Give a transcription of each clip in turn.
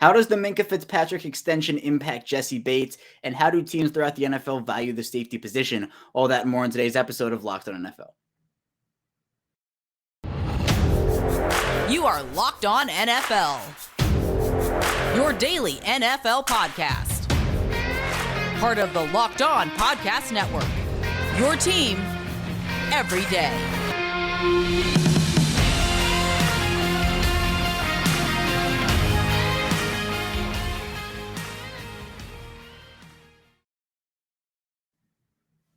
How does the Minkah Fitzpatrick extension impact Jessie Bates? And how do teams throughout the NFL value the safety position? All that and more in today's episode of Locked On NFL. You are Locked On NFL, your daily NFL podcast. Part of the Locked On Podcast Network, your team every day.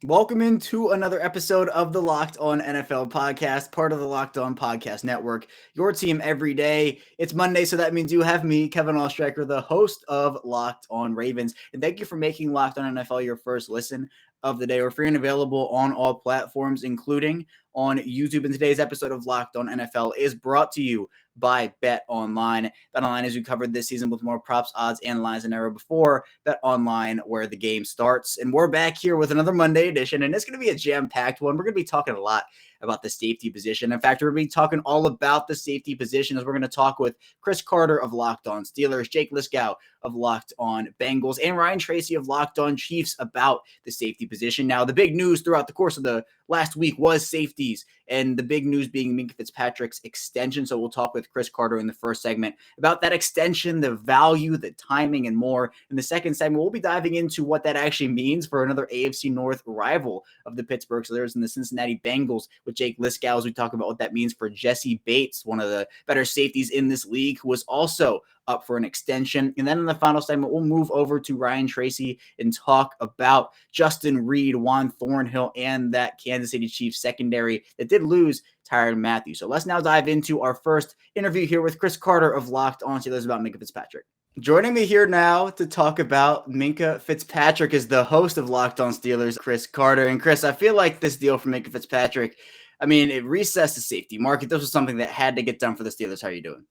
Welcome into another episode of the Locked On NFL podcast, part of the Locked On Podcast Network, your team every day. It's Monday, so that means you have me, Kevin Oestreicher, the host of Locked On Ravens. And thank you for making Locked On NFL your first listen of the day. We're free and available on all platforms, including on YouTube. And today's episode of Locked On NFL is brought to you by Bet Online. Bet Online, as we covered this season with more props, odds, and lines than ever before. Bet Online, where the game starts. And we're back here with another Monday edition, and it's going to be a jam-packed one. We're going to be talking a lot about the safety position. In fact, we're going to be talking all about the safety position as we're going to talk with Chris Carter of Locked On Steelers, Jake Liscow of Locked On Bengals, and Ryan Tracy of Locked On Chiefs about the safety position. Now, the big news throughout the course of the last week was safeties, and the big news being Minkah Fitzpatrick's extension. So we'll talk with Chris Carter in the first segment about that extension, the value, the timing, and more. In the second segment, we'll be diving into what that actually means for another AFC North rival of the Pittsburgh Steelers and the Cincinnati Bengals with Jake Liscow, as we talk about what that means for Jessie Bates, one of the better safeties in this league, who was also up for an extension. And then in the final segment, we'll move over to Ryan Tracy and talk about Justin Reid, Juan Thornhill, and that Kansas City Chiefs secondary that did lose Tyrann Mathieu. So let's now dive into our first interview here with Chris Carter of Locked On Steelers about Minkah Fitzpatrick. Joining me here now to talk about Minkah Fitzpatrick is the host of Locked On Steelers, Chris Carter. And Chris, I feel like this deal for Minkah Fitzpatrick, it recessed the safety market. This was something that had to get done for the Steelers. How are you doing?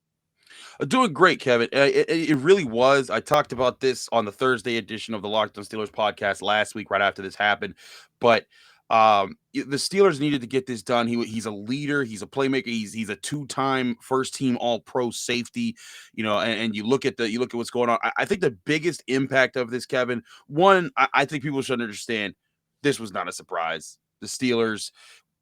Doing great, Kevin. It really was. I talked about this on the Thursday edition of the Locked On Steelers podcast last week, right after this happened. But the Steelers needed to get this done. He's a leader. He's a playmaker. He's a two-time first-team All-Pro safety. And you look at what's going on. I think the biggest impact of this, Kevin. One, I think people should understand this was not a surprise. The Steelers.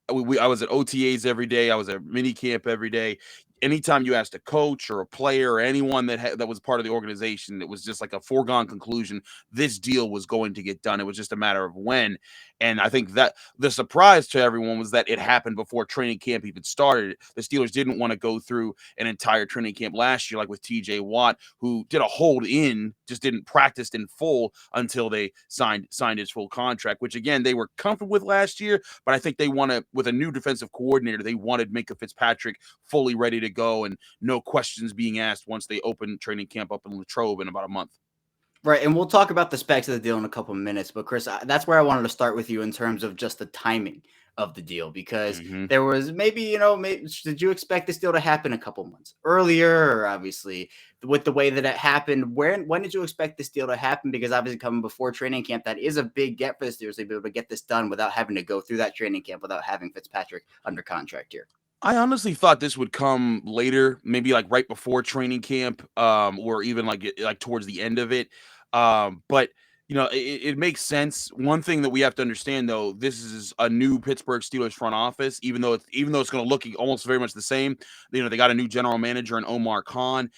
I was at OTAs every day. I was at mini camp every day. Anytime you asked a coach or a player or anyone that was part of the organization, it was just like a foregone conclusion. This deal was going to get done. It was just a matter of when. And I think that the surprise to everyone was that it happened before training camp even started. The Steelers didn't want to go through an entire training camp last year, like with TJ Watt, who did a hold in, just didn't practice in full until they signed his full contract, which again, they were comfortable with last year. But I think they want to, with a new defensive coordinator, they wanted Minkah Fitzpatrick fully ready to go and no questions being asked once they open training camp up in Latrobe in about a month. Right, and we'll talk about the specs of the deal in a couple of minutes. But Chris, that's where I wanted to start with you in terms of just the timing of the deal, because there was maybe, did you expect this deal to happen a couple months earlier, or obviously with the way that it happened? When did you expect this deal to happen? Because obviously coming before training camp, that is a big get for the Steelers to be able to get this done without having to go through that training camp, without having Fitzpatrick under contract here. I honestly thought this would come later, maybe like right before training camp, or even like towards the end of it. But it makes sense. One thing that we have to understand, though, this is a new Pittsburgh Steelers front office. Even though it's going to look almost very much the same, they got a new general manager in Omar Khan.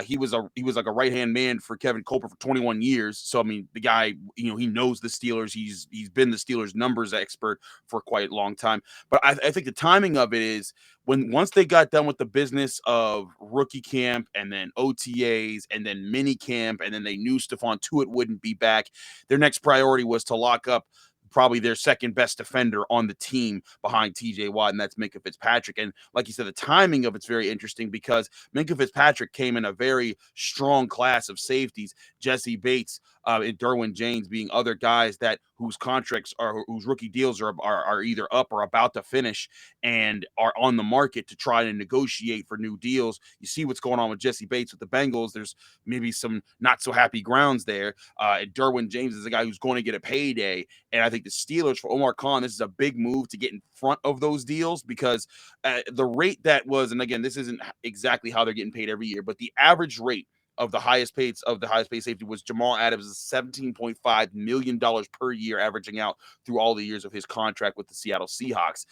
He was like a right hand man for Kevin Colbert for 21 years. So I mean, the guy, he knows the Steelers. He's been the Steelers numbers expert for quite a long time. But I think the timing of it is once they got done with the business of rookie camp and then OTAs and then mini camp, and then they knew Stephon Tuitt wouldn't be back, their next priority was to lock up probably their second best defender on the team behind TJ Watt, and that's Minkah Fitzpatrick. And like you said, the timing of it's very interesting because Minkah Fitzpatrick came in a very strong class of safeties. Jessie Bates and Derwin James being other guys whose contracts whose rookie deals are either up or about to finish and are on the market to try to negotiate for new deals. You see what's going on with Jessie Bates with the Bengals. There's maybe some not so happy grounds there. And Derwin James is a guy who's going to get a payday. And I think the Steelers, for Omar Khan, this is a big move to get in front of those deals because the rate that was, and again, this isn't exactly how they're getting paid every year, but the average rate of the highest paid safety was Jamal Adams' $17.5 million per year, averaging out through all the years of his contract with the Seattle Seahawks.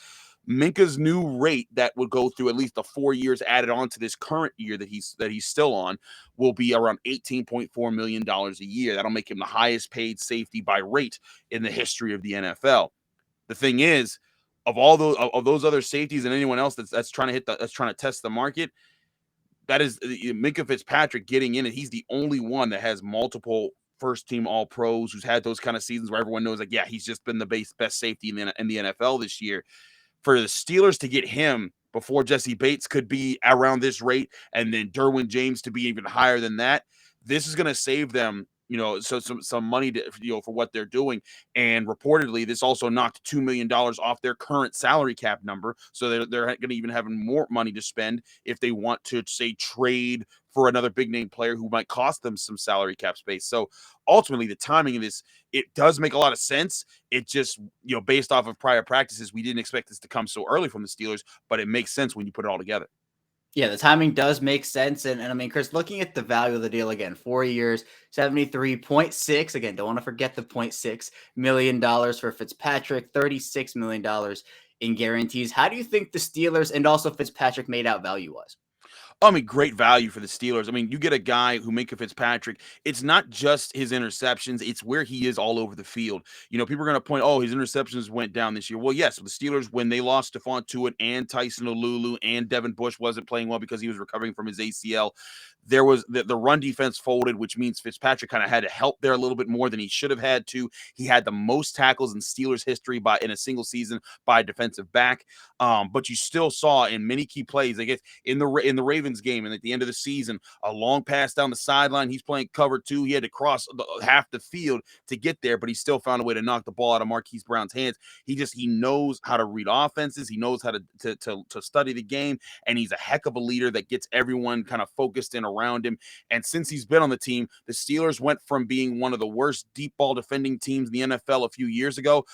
Minkah's new rate that would go through at least the 4 years added on to this current year that he's still on will be around $18.4 million a year. That'll make him the highest paid safety by rate in the history of the NFL. The thing is, of all those other safeties and anyone else that's trying to test the market, that is Minkah Fitzpatrick getting in, and he's the only one that has multiple first team all pros, who's had those kind of seasons where everyone knows, like, yeah, he's just been the best safety in the NFL this year. For the Steelers to get him before Jessie Bates could be around this rate, and then Derwin James to be even higher than that, this is going to save them, some money for what they're doing. And reportedly, this also knocked $2 million off their current salary cap number, so they're going to even have more money to spend if they want to, say, trade for another big name player who might cost them some salary cap space. So ultimately, the timing of this, it does make a lot of sense. It just, based off of prior practices, we didn't expect this to come so early from the Steelers, but it makes sense when you put it all together. Yeah, the timing does make sense. And I mean, Chris, looking at the value of the deal again, 4 years, 73.6. Again, don't want to forget the $0.6 million for Fitzpatrick, $36 million in guarantees. How do you think the Steelers and also Fitzpatrick made out value-wise? I mean, great value for the Steelers. I mean, you get a guy who Minkah Fitzpatrick, it's not just his interceptions, it's where he is all over the field. People are going to point, oh, his interceptions went down this year. Well, yes, the Steelers, when they lost Stephon Tuitt and Tyson Olulu and Devin Bush wasn't playing well because he was recovering from his ACL, there was the run defense folded, which means Fitzpatrick kind of had to help there a little bit more than he should have had to. He had the most tackles in Steelers history in a single season by a defensive back. But you still saw in many key plays, I guess, in the Ravens game and at the end of the season, a long pass down the sideline. He's playing cover two. He had to cross half the field to get there, but he still found a way to knock the ball out of Marquise Brown's hands. He knows how to read offenses. He knows how to study the game, and he's a heck of a leader that gets everyone kind of focused in around him. And since he's been on the team, the Steelers went from being one of the worst deep ball defending teams in the NFL a few years ago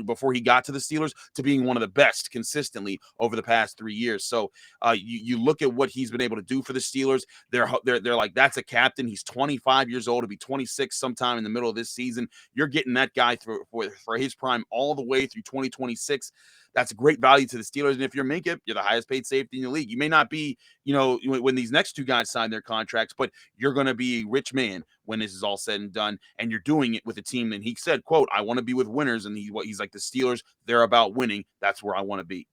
before he got to the Steelers to being one of the best consistently over the past 3 years. So you look at what he's been able to do for the Steelers. They're like, that's a captain. He's 25 years old to be 26 sometime in the middle of this season. You're getting that guy for his prime all the way through 2026. That's a great value to the Steelers. And if you're Minkah, you're the highest paid safety in the league. You may not be, when these next two guys sign their contracts, but you're going to be a rich man when this is all said and done. And you're doing it with a team. And he said, quote, I want to be with winners. And he's like, the Steelers, they're about winning. That's where I want to be.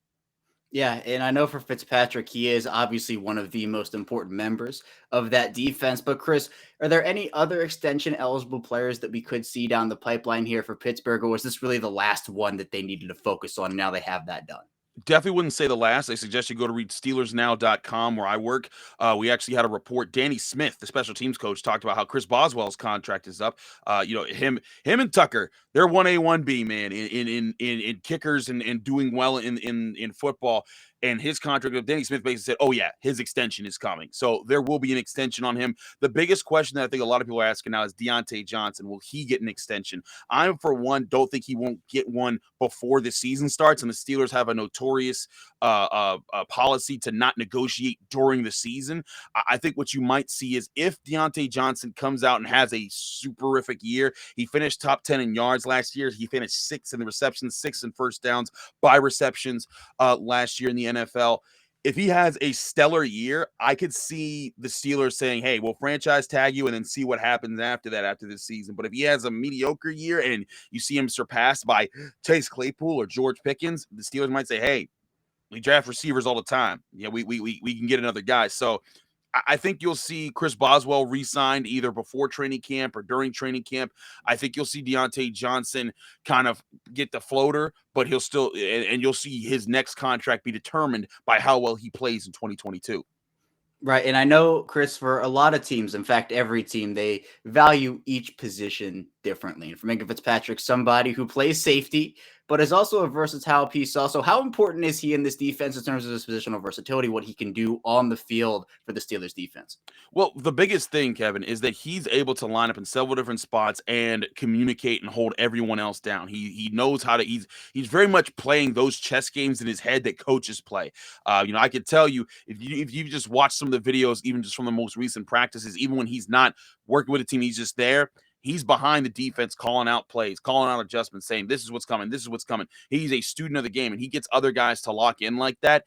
Yeah, and I know for Fitzpatrick, he is obviously one of the most important members of that defense. But Chris, are there any other extension eligible players that we could see down the pipeline here for Pittsburgh, or was this really the last one that they needed to focus on? And now they have that done. Definitely wouldn't say the last. I suggest you go to read SteelersNow.com, where I work. We actually had a report. Danny Smith, the special teams coach, talked about how Chris Boswell's contract is up. Him and Tucker, they're 1A, 1B, man, in kickers and doing well in football. And his contract, Danny Smith basically said, oh, yeah, his extension is coming. So there will be an extension on him. The biggest question that I think a lot of people are asking now is Deontay Johnson. Will he get an extension? I, for one, don't think he won't get one before the season starts. And the Steelers have a notorious policy to not negotiate during the season. I think what you might see is if Deontay Johnson comes out and has a superific year, he finished top 10 in yards last year. He finished 6th in the receptions, 6th in first downs by receptions last year in the NFL. If he has a stellar year, I could see the Steelers saying, hey, we'll franchise tag you and then see what happens after this season. But if he has a mediocre year and you see him surpassed by Chase Claypool or George Pickens, the Steelers might say, hey, we draft receivers all the time. Yeah, we can get another guy. So I think you'll see Chris Boswell re-signed either before training camp or during training camp. I think you'll see Deontay Johnson kind of get the floater, but he'll still, and you'll see his next contract be determined by how well he plays in 2022. Right. And I know, Chris, for a lot of teams, in fact, every team, they value each position differently. And for Minkah Fitzpatrick, somebody who plays safety, but is also a versatile piece. Also, how important is he in this defense in terms of his positional versatility, what he can do on the field for the Steelers defense? Well, the biggest thing, Kevin, is that he's able to line up in several different spots and communicate and hold everyone else down. He knows how to. He's very much playing those chess games in his head that coaches play. I could tell you if you just watch some of the videos, even just from the most recent practices, even when he's not working with a team, he's just there. He's behind the defense, calling out plays, calling out adjustments, saying this is what's coming, this is what's coming. He's a student of the game, and he gets other guys to lock in like that.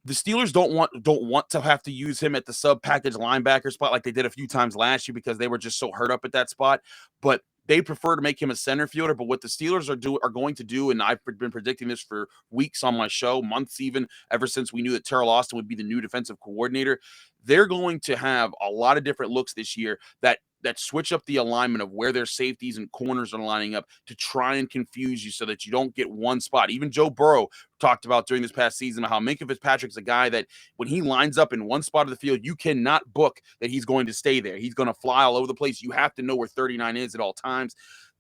The Steelers don't want to have to use him at the sub package linebacker spot like they did a few times last year because they were just so hurt up at that spot. But they prefer to make him a center fielder. But what the Steelers are going to do, and I've been predicting this for weeks on my show, months even, ever since we knew that Terrell Austin would be the new defensive coordinator, they're going to have a lot of different looks this year that switch up the alignment of where their safeties and corners are lining up to try and confuse you so that you don't get one spot. Even Joe Burrow talked about during this past season how Minkah Fitzpatrick's a guy that when he lines up in one spot of the field, you cannot book that he's going to stay there. He's going to fly all over the place. You have to know where 39 is at all times.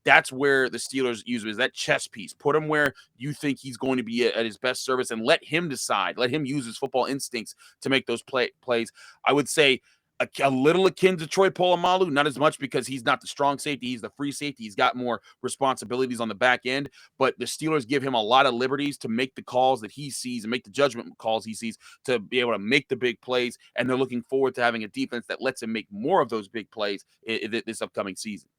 That's where the Steelers use him, is that chess piece. Put him where you think he's going to be at his best service and let him decide. Let him use his football instincts to make those plays. I would say a little akin to Troy Polamalu, not as much because he's not the strong safety. He's the free safety. He's got more responsibilities on the back end, but the Steelers give him a lot of liberties to make the calls that he sees and make the judgment calls he sees to be able to make the big plays, and they're looking forward to having a defense that lets him make more of those big plays this upcoming season.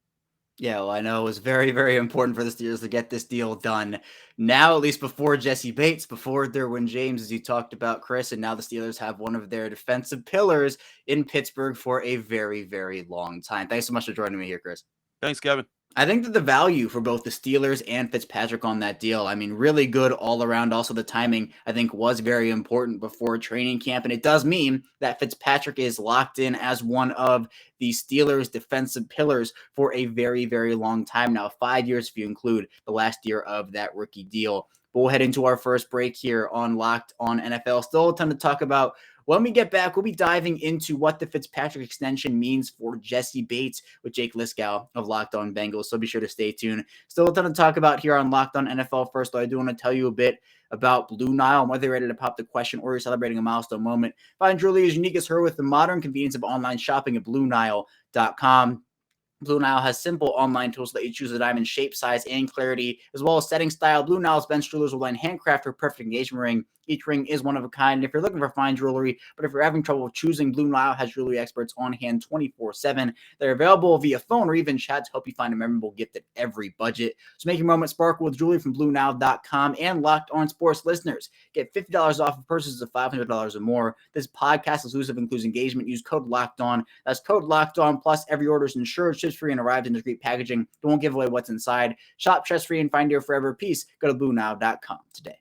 Yeah, well, I know it was very, very important for the Steelers to get this deal done now, at least before Jessie Bates, before Derwin James, as you talked about, Chris, and now the Steelers have one of their defensive pillars in Pittsburgh for a very, very long time. Thanks so much for joining me here, Chris. Thanks, Kevin. I think that the value for both the Steelers and Fitzpatrick on that deal, I mean, really good all around. Also, the timing, I think, was very important before training camp. And it does mean that Fitzpatrick is locked in as one of the Steelers' defensive pillars for a very, very long time now. 5 years if you include the last year of that rookie deal. But we'll head into our first break here on Locked on NFL. Still a ton to talk about. When we get back, we'll be diving into what the Fitzpatrick extension means for Jessie Bates with Jake Liscow of Locked on Bengals. So be sure to stay tuned. Still a ton to talk about here on Locked on NFL. First, though, I do want to tell you a bit about Blue Nile and whether you're ready to pop the question or you're celebrating a milestone moment. Find Julie as unique as her with the modern convenience of online shopping at BlueNile.com. Blue Nile has simple online tools that let you choose a diamond shape, size, and clarity, as well as setting style. Blue Nile's bench jewelers will then handcraft her perfect engagement ring. Each ring is one of a kind. If you're looking for fine jewelry, but if you're having trouble choosing, Blue Nile has jewelry experts on hand 24/7. They're available via phone or even chat to help you find a memorable gift at every budget. So make your moment sparkle with jewelry from BlueNile.com. And Locked On Sports listeners get $50 off of purchases of $500 or more. This podcast exclusive includes engagement. Use code Locked On. That's code Locked On. Plus, every order is insured, ships free, and arrived in discreet packaging. Don't give away what's inside. Shop stress free and find your forever peace. Go to BlueNile.com today.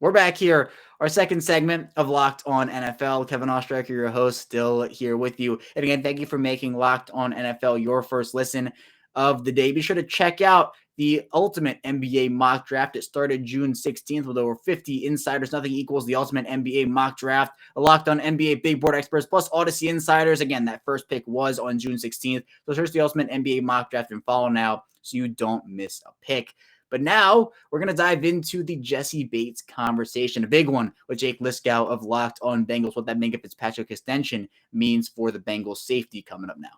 We're back here, our second segment of Locked on NFL. Kevin Ostreicher, your host, still here with you. And again, thank you for making Locked on NFL your first listen of the day. Be sure to check out the Ultimate NBA Mock Draft. It started June 16th with over 50 insiders. Nothing equals the Ultimate NBA Mock Draft. A Locked on NBA Big Board experts plus Odyssey insiders. Again, that first pick was on June 16th. So search the Ultimate NBA Mock Draft and follow now so you don't miss a pick. But now we're going to dive into the Jessie Bates conversation, a big one with Jake Liscow of Locked on Bengals, what that Minkah Fitzpatrick extension means for the Bengals safety coming up now.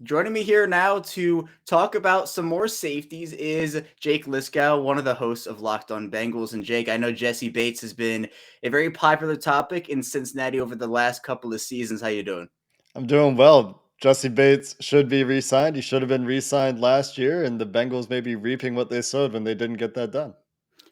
Joining me here now to talk about some more safeties is Jake Liscow, one of the hosts of Locked on Bengals. And Jake, I know Jessie Bates has been a very popular topic in Cincinnati over the last couple of seasons. How you doing? I'm doing well. Jessie Bates should be re-signed. He should have been re-signed last year, and the Bengals may be reaping what they sowed when they didn't get that done.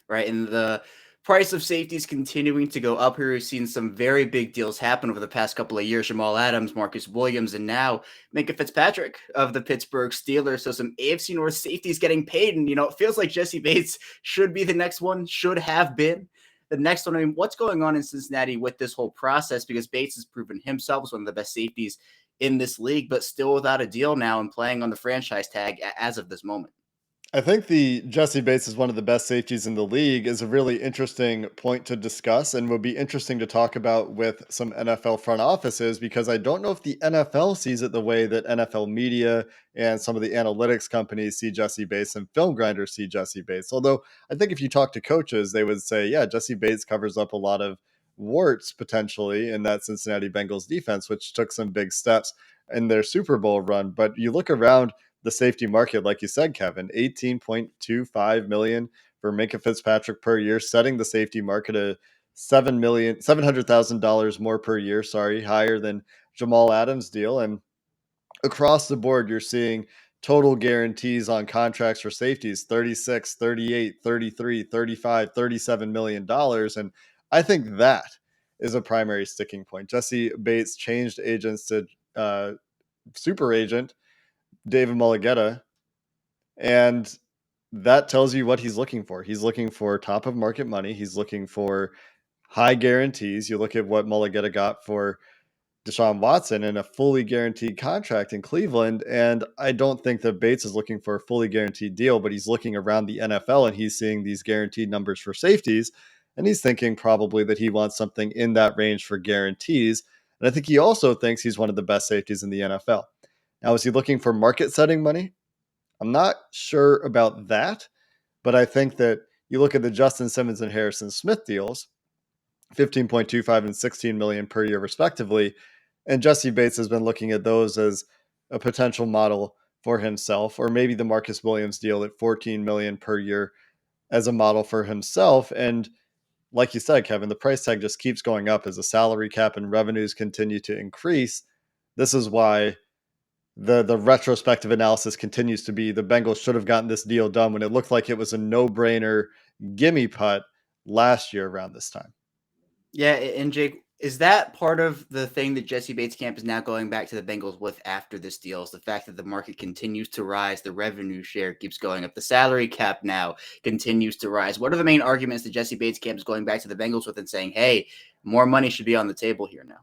Right, and the price of safeties continuing to go up here. We've seen some very big deals happen over the past couple of years. Jamal Adams, Marcus Williams, and now Minkah Fitzpatrick of the Pittsburgh Steelers. So some AFC North safeties getting paid, and it feels like Jessie Bates should be the next one, should have been the next one. I mean, what's going on in Cincinnati with this whole process? Because Bates has proven himself as one of the best safeties in this league, but still without a deal now and playing on the franchise tag as of this moment. I think the Jessie Bates is one of the best safeties in the league is a really interesting point to discuss and would be interesting to talk about with some NFL front offices because I don't know if the NFL sees it the way that NFL media and some of the analytics companies see Jessie Bates and film grinders see Jessie Bates. Although I think if you talk to coaches, they would say, yeah, Jessie Bates covers up a lot of warts potentially in that Cincinnati Bengals defense, which took some big steps in their Super Bowl run. But you look around the safety market, like you said, Kevin, 18.25 million for Minkah Fitzpatrick per year, setting the safety market at $700,000 more per year, higher than Jamal Adams' deal. And across the board, you're seeing total guarantees on contracts for safeties 36, 38, 33, 35, $37 million dollars. And I think that is a primary sticking point. Jessie Bates changed agents to super agent David Mulligetta, and that tells you what he's looking for. He's looking for top of market money. He's looking for high guarantees. You look at what Mulligetta got for Deshaun Watson in a fully guaranteed contract in Cleveland. And I don't think that Bates is looking for a fully guaranteed deal, but he's looking around the NFL and he's seeing these guaranteed numbers for safeties. And he's thinking probably that he wants something in that range for guarantees. And I think he also thinks he's one of the best safeties in the NFL. Now, is he looking for market setting money? I'm not sure about that, but I think that you look at the Justin Simmons and Harrison Smith deals, 15.25 and 16 million per year respectively, and Jessie Bates has been looking at those as a potential model for himself, or maybe the Marcus Williams deal at 14 million per year as a model for himself. And like you said, Kevin, the price tag just keeps going up as the salary cap and revenues continue to increase. This is why the retrospective analysis continues to be the Bengals should have gotten this deal done when it looked like it was a no-brainer gimme putt last year around this time. Yeah, and Jake, is that part of the thing that Jessie Bates camp is now going back to the Bengals with after this deal? Is the fact that the market continues to rise, the revenue share keeps going up, the salary cap now continues to rise. What are the main arguments that Jessie Bates camp is going back to the Bengals with and saying, hey, more money should be on the table here now?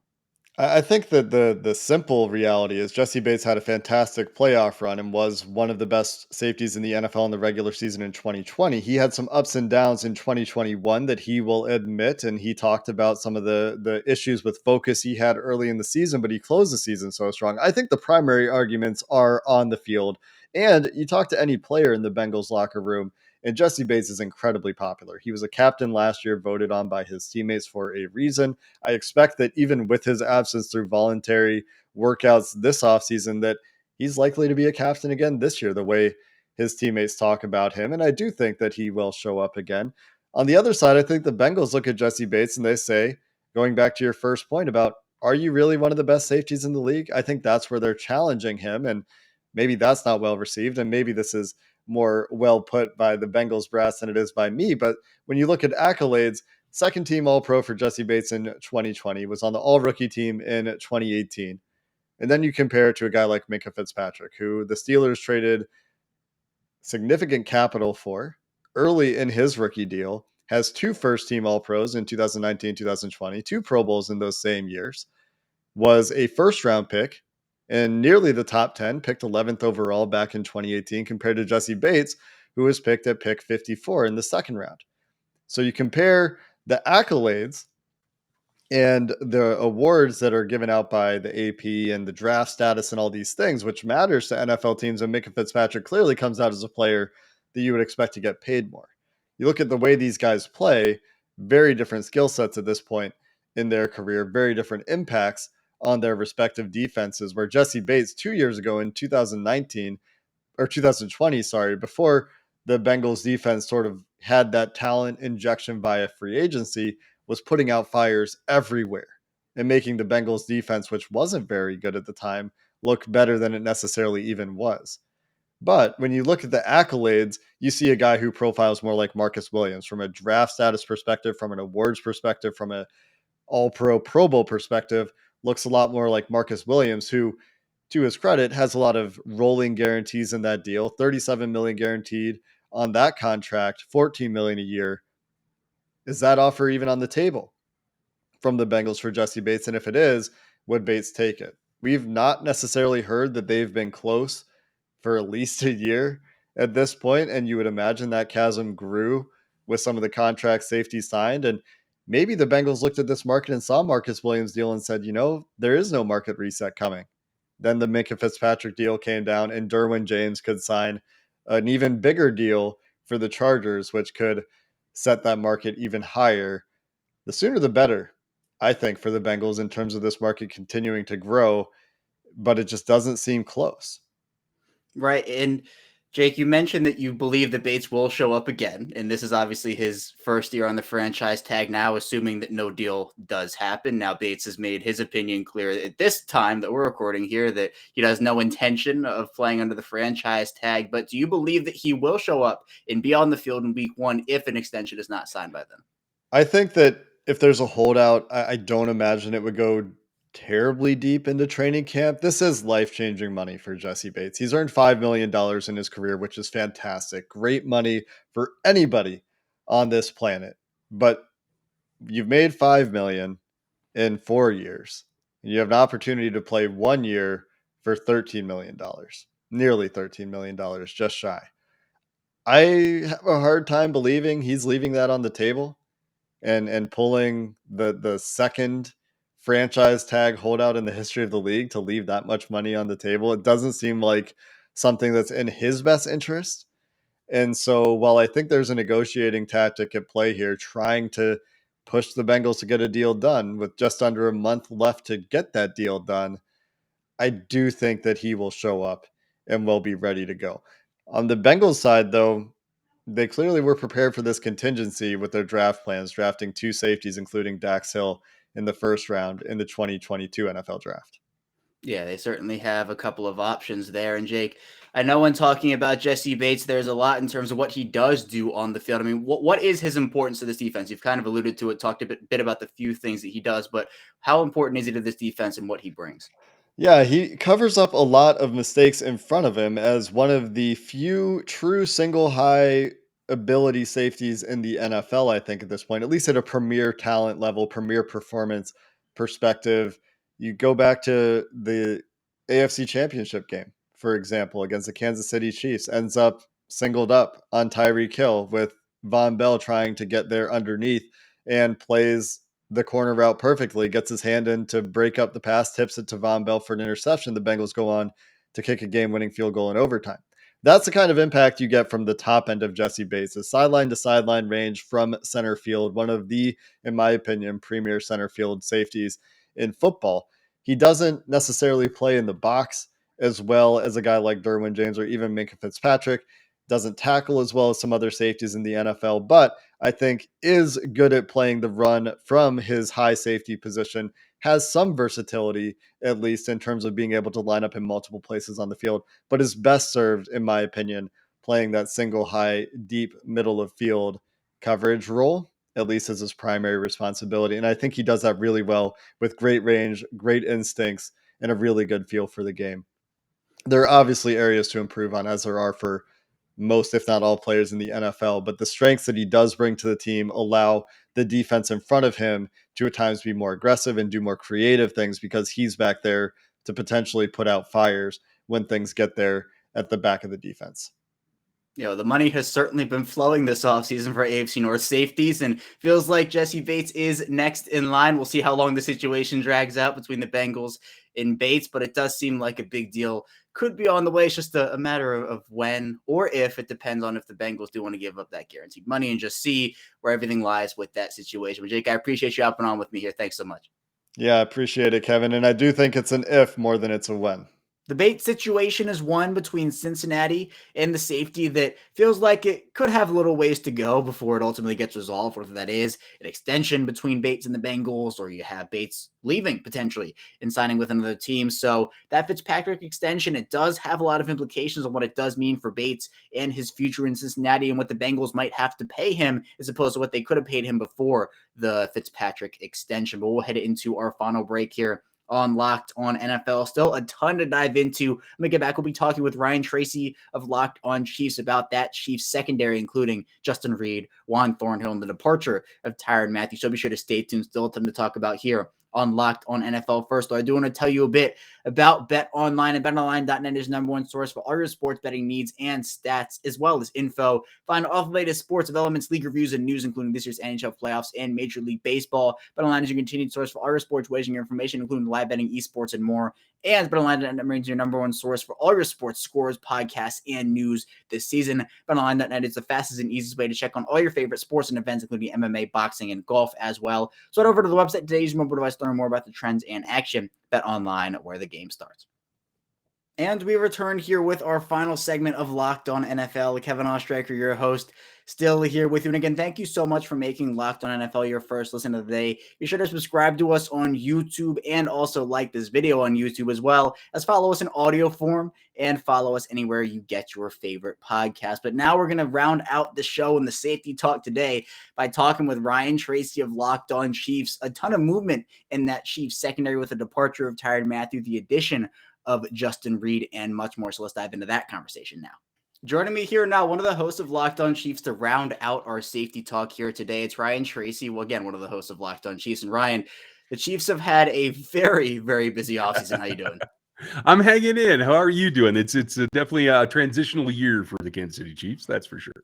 I think that the simple reality is Jessie Bates had a fantastic playoff run and was one of the best safeties in the NFL in the regular season in 2020. He had some ups and downs in 2021 that he will admit, and he talked about some of the issues with focus he had early in the season, but he closed the season so strong. I think the primary arguments are on the field, and you talk to any player in the Bengals locker room, and Jessie Bates is incredibly popular. He was a captain last year, voted on by his teammates for a reason. I expect that even with his absence through voluntary workouts this offseason, that he's likely to be a captain again this year, the way his teammates talk about him. And I do think that he will show up again. On the other side, I think the Bengals look at Jessie Bates and they say, going back to your first point about, are you really one of the best safeties in the league? I think that's where they're challenging him. And maybe that's not well received. And maybe this is more well put by the Bengals brass than it is by me. But when you look at accolades, second team All Pro for Jessie Bates in 2020, was on the All Rookie team in 2018. And then you compare it to a guy like Minkah Fitzpatrick, who the Steelers traded significant capital for early in his rookie deal, has two first team All Pros in 2019, 2020, two Pro Bowls in those same years, was a first round pick and nearly the top 10, picked 11th overall back in 2018, compared to Jessie Bates, who was picked at pick 54 in the second round. So you compare the accolades and the awards that are given out by the AP and the draft status and all these things, which matters to NFL teams. And Minkah Fitzpatrick clearly comes out as a player that you would expect to get paid more. You look at the way these guys play, very different skill sets at this point in their career, very different impacts on their respective defenses. Where Jessie Bates 2 years ago in 2019 or 2020, before the Bengals defense sort of had that talent injection via free agency, was putting out fires everywhere and making the Bengals defense, which wasn't very good at the time, look better than it necessarily even was. But when you look at the accolades, you see a guy who profiles more like Marcus Williams from a draft status perspective, from an awards perspective, from a all-pro Pro Bowl perspective, looks a lot more like Marcus Williams, who, to his credit, has a lot of rolling guarantees in that deal. 37 million guaranteed on that contract, 14 million a year. Is that offer even on the table from the Bengals for Jessie Bates? And if it is, would Bates take it? We've not necessarily heard that they've been close for at least a year. at this point, and you would imagine that chasm grew with some of the contract safety signed. And maybe the Bengals looked at this market and saw Marcus Williams' deal and said, there is no market reset coming. Then the Minkah Fitzpatrick deal came down, and Derwin James could sign an even bigger deal for the Chargers, which could set that market even higher. The sooner the better, I think, for the Bengals in terms of this market continuing to grow, but it just doesn't seem close. Right. And Jake, you mentioned that you believe that Bates will show up again. And this is obviously his first year on the franchise tag now, assuming that no deal does happen. Now, Bates has made his opinion clear at this time that we're recording here that he has no intention of playing under the franchise tag. But do you believe that he will show up and be on the field in week 1 if an extension is not signed by then? I think that if there's a holdout, I don't imagine it would go terribly deep into training camp. This is life-changing money for Jessie Bates. He's earned $5 million in his career, which is fantastic. Great money for anybody on this planet. But you've made $5 million in 4 years. And you have an opportunity to play 1 year for $13 million, nearly $13 million, just shy. I have a hard time believing he's leaving that on the table and pulling the second franchise tag holdout in the history of the league to leave that much money on the table. It doesn't seem like something that's in his best interest. And so while I think there's a negotiating tactic at play here, trying to push the Bengals to get a deal done with just under a month left to get that deal done, I do think that he will show up and will be ready to go. On the Bengals side, though, they clearly were prepared for this contingency with their draft plans, drafting 2 safeties, including Dax Hill in the first round in the 2022 NFL draft. Yeah, they certainly have a couple of options there. And Jake, I know when talking about Jessie Bates, there's a lot in terms of what he does do on the field. I mean, what is his importance to this defense? You've kind of alluded to it, talked a bit about the few things that he does, but how important is he to this defense and what he brings? Yeah, he covers up a lot of mistakes in front of him as one of the few true single high ability safeties in the NFL, I think, at this point, at least at a premier talent level, premier performance perspective. You go back to the AFC Championship game, for example, against the Kansas City Chiefs, ends up singled up on Tyreek Hill with Von Bell trying to get there underneath and plays the corner route perfectly, gets his hand in to break up the pass, tips it to Von Bell for an interception. The Bengals go on to kick a game-winning field goal in overtime. That's the kind of impact you get from the top end of Jessie Bates, a sideline to sideline range from center field, one of the, in my opinion, premier center field safeties in football. He doesn't necessarily play in the box as well as a guy like Derwin James or even Minkah Fitzpatrick, doesn't tackle as well as some other safeties in the NFL, but I think is good at playing the run from his high safety position, has some versatility, at least in terms of being able to line up in multiple places on the field, but is best served, in my opinion, playing that single high, deep middle of field coverage role, at least as his primary responsibility. And I think he does that really well with great range, great instincts, and a really good feel for the game. There are obviously areas to improve on, as there are for most, if not all, players in the NFL, but the strengths that he does bring to the team allow the defense in front of him to at times be more aggressive and do more creative things because he's back there to potentially put out fires when things get there at the back of the defense. The money has certainly been flowing this offseason for AFC North safeties, and feels like Jessie Bates is next in line. We'll see how long the situation drags out between the Bengals and Bates, but it does seem like a big deal could be on the way. It's just a matter of when or if. It depends on if the Bengals do want to give up that guaranteed money and just see where everything lies with that situation. But Jake, I appreciate you hopping on with me here. Thanks so much. Yeah, I appreciate it, Kevin. And I do think it's an if more than it's a when. The Bates situation is one between Cincinnati and the safety that feels like it could have a little ways to go before it ultimately gets resolved, whether that is an extension between Bates and the Bengals, or you have Bates leaving potentially and signing with another team. So that Fitzpatrick extension, it does have a lot of implications on what it does mean for Bates and his future in Cincinnati and what the Bengals might have to pay him as opposed to what they could have paid him before the Fitzpatrick extension. But we'll head into our final break here on Locked On NFL. Still a ton to dive into. Let me get back. We'll be talking with Ryan Tracy of Locked On Chiefs about that Chiefs secondary, including Justin Reed, Juan Thornhill, and the departure of Tyrann Mathieu. So be sure to stay tuned. Still a ton to talk about here on Locked On NFL. First, though, I do want to tell you a bit about Bet Online, and BetOnline.net is number one source for all your sports betting needs and stats, as well as info. Find all the latest sports developments, league reviews, and news, including this year's NHL playoffs and Major League Baseball. BetOnline is your continued source for all your sports wagering information, including live betting, esports, and more. And BetOnline.net remains your number one source for all your sports scores, podcasts, and news this season. BetOnline.net is the fastest and easiest way to check on all your favorite sports and events, including MMA, boxing, and golf as well. So head over to the website today, use your mobile device to learn more about the trends and action. BetOnline, where the game starts. And we return here with our final segment of Locked On NFL. Kevin Oestreicher, your host, still here with you. And again, thank you so much for making Locked On NFL your first listen of the day. Be sure to subscribe to us on YouTube and also like this video on YouTube, as well as follow us in audio form and follow us anywhere you get your favorite podcast. But now we're going to round out the show and the safety talk today by talking with Ryan Tracy of Locked On Chiefs. A ton of movement in that Chiefs secondary with the departure of Tyrann Mathieu, the addition of Justin Reid, and much more. So let's dive into that conversation now. Joining me here now, one of the hosts of Locked On Chiefs to round out our safety talk here today. It's Ryan Tracy. Well, again, one of the hosts of Locked On Chiefs. And Ryan, the Chiefs have had a very, very busy offseason. How you doing? I'm hanging in. How are you doing? It's definitely a transitional year for the Kansas City Chiefs. That's for sure.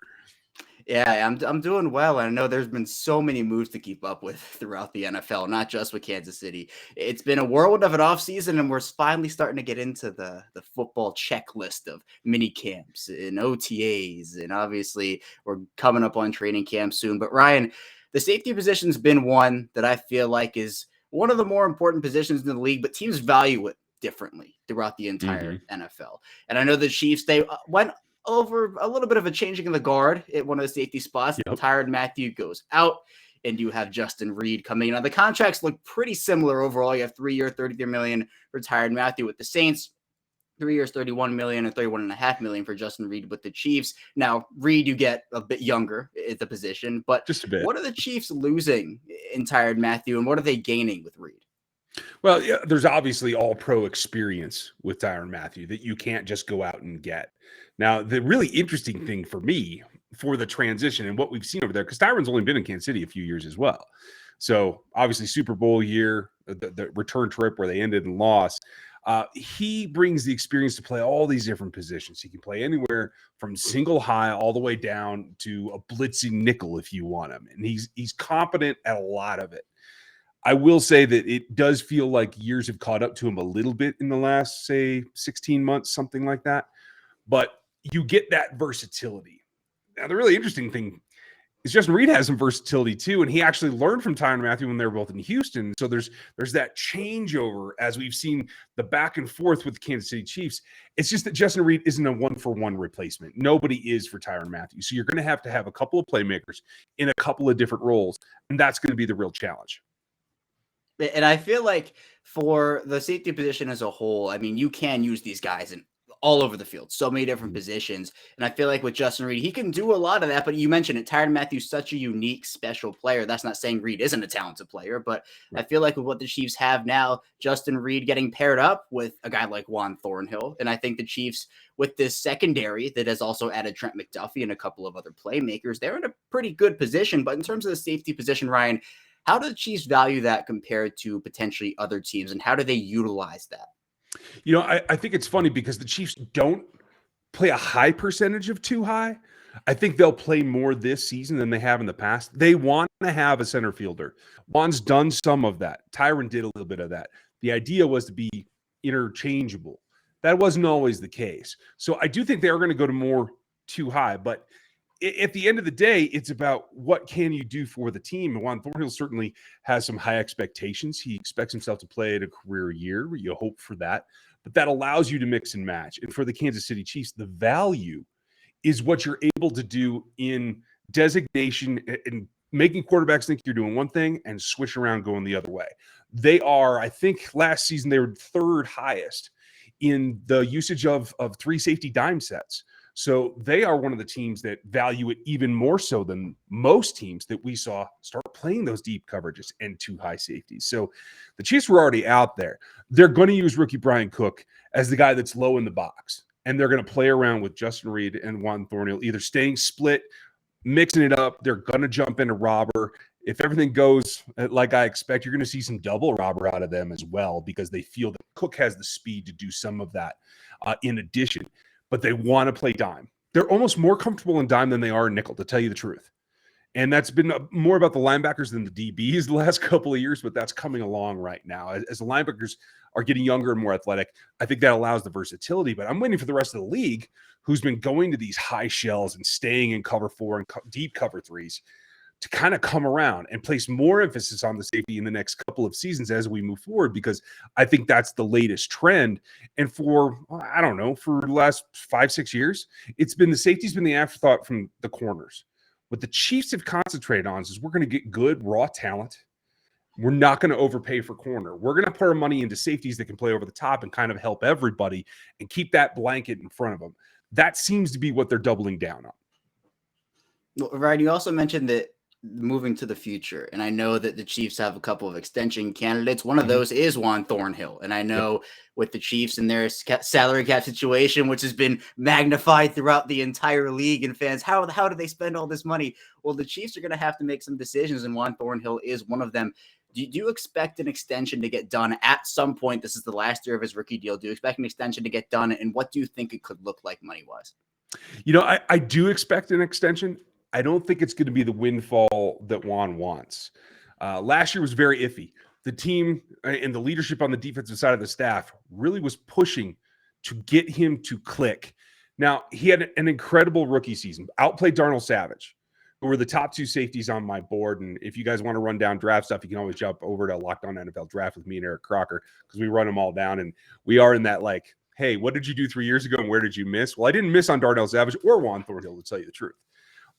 Yeah, I'm doing well. And I know there's been so many moves to keep up with throughout the NFL, not just with Kansas City. It's been a whirlwind of an offseason, and we're finally starting to get into the football checklist of mini camps and OTAs. And obviously, we're coming up on training camp soon. But Ryan, the safety position's been one that I feel like is one of the more important positions in the league, but teams value it differently throughout the entire NFL. And I know the Chiefs, they went over a little bit of a changing of the guard at one of the safety spots. Yep. Tyrann Mathieu goes out, and you have Justin Reid coming in. Now, the contracts look pretty similar overall. You have 3 year, $33 million for Tyrann Mathieu with the Saints, 3 years, $31 million, and $31.5 million for Justin Reid with the Chiefs. Now, Reid, you get a bit younger at the position, but Just a bit. What are the Chiefs losing in Tyrann Mathieu, and what are they gaining with Reid? Well, yeah, there's obviously all pro experience with Tyrann Mathieu that you can't just go out and get. Now, the really interesting thing for me for the transition and what we've seen over there, because Tyrann's only been in Kansas City a few years as well. So obviously Super Bowl year, the return trip where they ended and lost. He brings the experience to play all these different positions. He can play anywhere from single high all the way down to a blitzing nickel if you want him. And he's competent at a lot of it. I will say that it does feel like years have caught up to him a little bit in the last, say, 16 months, something like that. But you get that versatility. Now, the really interesting thing is Justin Reid has some versatility too, and he actually learned from Tyrann Mathieu when they were both in Houston. So there's that changeover as we've seen the back and forth with the Kansas City Chiefs. It's just that Justin Reid isn't a one-for-one replacement. Nobody is for Tyrann Mathieu. So you're going to have a couple of playmakers in a couple of different roles, and that's going to be the real challenge. And I feel like for the safety position as a whole, I mean, you can use these guys in all over the field, so many different positions. And I feel like with Justin Reid, he can do a lot of that. But you mentioned it, Tyrann Mathieu's such a unique, special player. That's not saying Reid isn't a talented player, but I feel like with what the Chiefs have now, Justin Reid getting paired up with a guy like Juan Thornhill. And I think the Chiefs, with this secondary that has also added Trent McDuffie and a couple of other playmakers, they're in a pretty good position. But in terms of the safety position, Ryan, how do the Chiefs value that compared to potentially other teams, and how do they utilize that? You know, I think it's funny because the Chiefs don't play a high percentage of too high. I think they'll play more this season than they have in the past. They want to have a center fielder. Juan's done some of that. Tyrann did a little bit of that. The idea was to be interchangeable. That wasn't always the case. So I do think they are going to go to more too high, but at the end of the day, it's about what can you do for the team. And Juan Thornhill certainly has some high expectations. He expects himself to play at a career year. You hope for that. But that allows you to mix and match. And for the Kansas City Chiefs, the value is what you're able to do in designation and making quarterbacks think you're doing one thing and switch around going the other way. They are, I think last season, they were third highest in the usage of three safety dime sets. So they are one of the teams that value it even more so than most teams that we saw start playing those deep coverages and too high safeties. So the Chiefs were already out there. They're going to use rookie Brian Cook as the guy that's low in the box. And they're going to play around with Justin Reid and Juan Thornhill, either staying split, mixing it up. They're going to jump into robber if everything goes like I expect, you're going to see some double robber out of them as well, because they feel that Cook has the speed to do some of that in addition, but they want to play dime. They're almost more comfortable in dime than they are in nickel, to tell you the truth. And that's been more about the linebackers than the DBs the last couple of years, but that's coming along right now. As the linebackers are getting younger and more athletic, I think that allows the versatility. But I'm waiting for the rest of the league, who's been going to these high shells and staying in cover 4 and deep cover 3s, to kind of come around and place more emphasis on the safety in the next couple of seasons as we move forward, because I think that's the latest trend. And for the last 5-6 years, it's been the safety's been the afterthought from the corners. What the Chiefs have concentrated on is we're going to get good raw talent. We're not going to overpay for corner. We're going to put our money into safeties that can play over the top and kind of help everybody and keep that blanket in front of them. That seems to be what they're doubling down on. Well, Ryan, you also mentioned that moving to the future, and I know that the Chiefs have a couple of extension candidates. One of those is Juan Thornhill, and I know with the Chiefs and their salary cap situation, which has been magnified throughout the entire league, and fans, how do they spend all this money? Well, the Chiefs are going to have to make some decisions, and Juan Thornhill is one of them. Do you expect an extension to get done at some point? This is the last year of his rookie deal. Do you expect an extension to get done, and what do you think it could look like money-wise? I do expect an extension. I don't think it's going to be the windfall that Juan wants. Last year was very iffy. The team and the leadership on the defensive side of the staff really was pushing to get him to click. Now, he had an incredible rookie season, outplayed Darnell Savage, who were the top 2 safeties on my board. And if you guys want to run down draft stuff, you can always jump over to Locked On NFL Draft with me and Eric Crocker, because we run them all down. And we are in that, like, hey, what did you do 3 years ago and where did you miss? Well, I didn't miss on Darnell Savage or Juan Thornhill, to tell you the truth.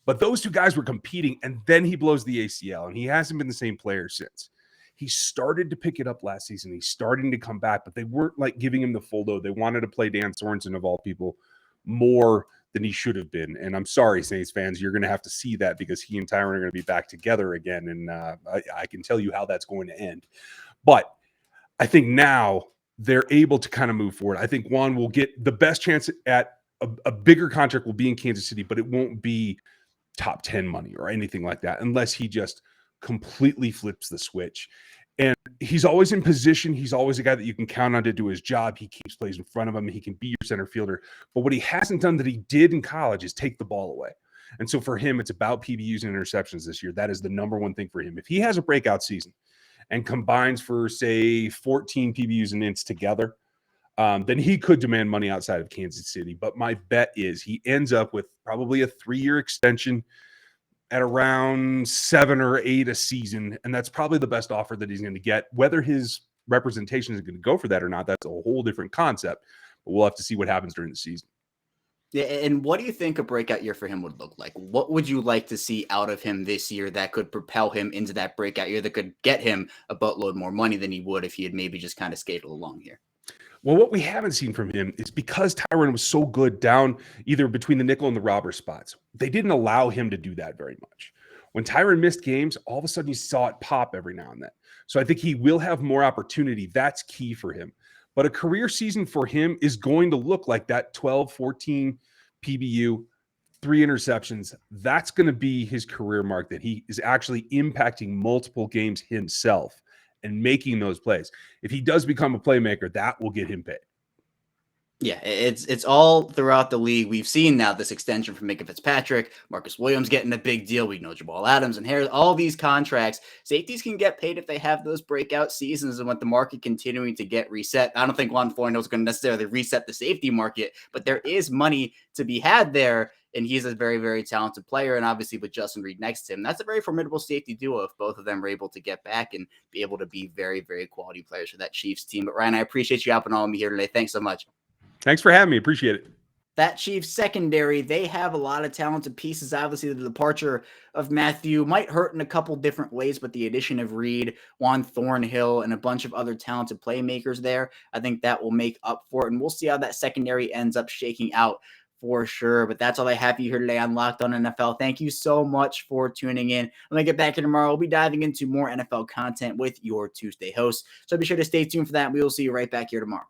But those 2 guys were competing, and then he blows the ACL, and he hasn't been the same player since. He started to pick it up last season. He's starting to come back, but they weren't like giving him the full load. They wanted to play Dan Sorensen, of all people, more than he should have been. And I'm sorry, Saints fans, you're going to have to see that, because he and Tyron are going to be back together again, and I can tell you how that's going to end. But I think now they're able to kind of move forward. I think Juan will get the best chance at a bigger contract will be in Kansas City, but it won't be top 10 money or anything like that, unless he just completely flips the switch. And he's always in position. He's always a guy that you can count on to do his job. He keeps plays in front of him. He can be your center fielder. But what he hasn't done that he did in college is take the ball away. And so for him, it's about PBUs and interceptions this year. That is the number one thing for him. If he has a breakout season and combines for, say, 14 PBUs and ints together, then he could demand money outside of Kansas City. But my bet is he ends up with probably a 3-year extension at around 7 or 8 a season. And that's probably the best offer that he's going to get. Whether his representation is going to go for that or not, that's a whole different concept. But we'll have to see what happens during the season. Yeah, and what do you think a breakout year for him would look like? What would you like to see out of him this year that could propel him into that breakout year, that could get him a boatload more money than he would if he had maybe just kind of skated along here? Well, what we haven't seen from him is, because Tyron was so good down either between the nickel and the robber spots, they didn't allow him to do that very much. When Tyron missed games, all of a sudden you saw it pop every now and then. So I think he will have more opportunity. That's key for him. But a career season for him is going to look like that 12, 14 PBU, 3 interceptions. That's going to be his career mark, that he is actually impacting multiple games himself and making those plays. If he does become a playmaker, that will get him paid. Yeah, it's all throughout the league. We've seen now this extension from Minkah Fitzpatrick, Marcus Williams getting a big deal. We know Jamal Adams and Harris, all these contracts. Safeties can get paid if they have those breakout seasons, and with the market continuing to get reset. I don't think Juan Thornhill is going to necessarily reset the safety market, but there is money to be had there, and he's a very, very talented player. And obviously with Justin Reed next to him, that's a very formidable safety duo if both of them are able to get back and be able to be very, very quality players for that Chiefs team. But Ryan, I appreciate you hopping on me here today. Thanks so much. Thanks for having me. Appreciate it. That Chiefs secondary, they have a lot of talented pieces. Obviously, the departure of Matthew might hurt in a couple different ways, but the addition of Reed, Juan Thornhill, and a bunch of other talented playmakers there, I think that will make up for it. And we'll see how that secondary ends up shaking out for sure. But that's all I have for you here today on Locked On NFL. Thank you so much for tuning in. When I get back here tomorrow, we'll be diving into more NFL content with your Tuesday host. So be sure to stay tuned for that. We will see you right back here tomorrow.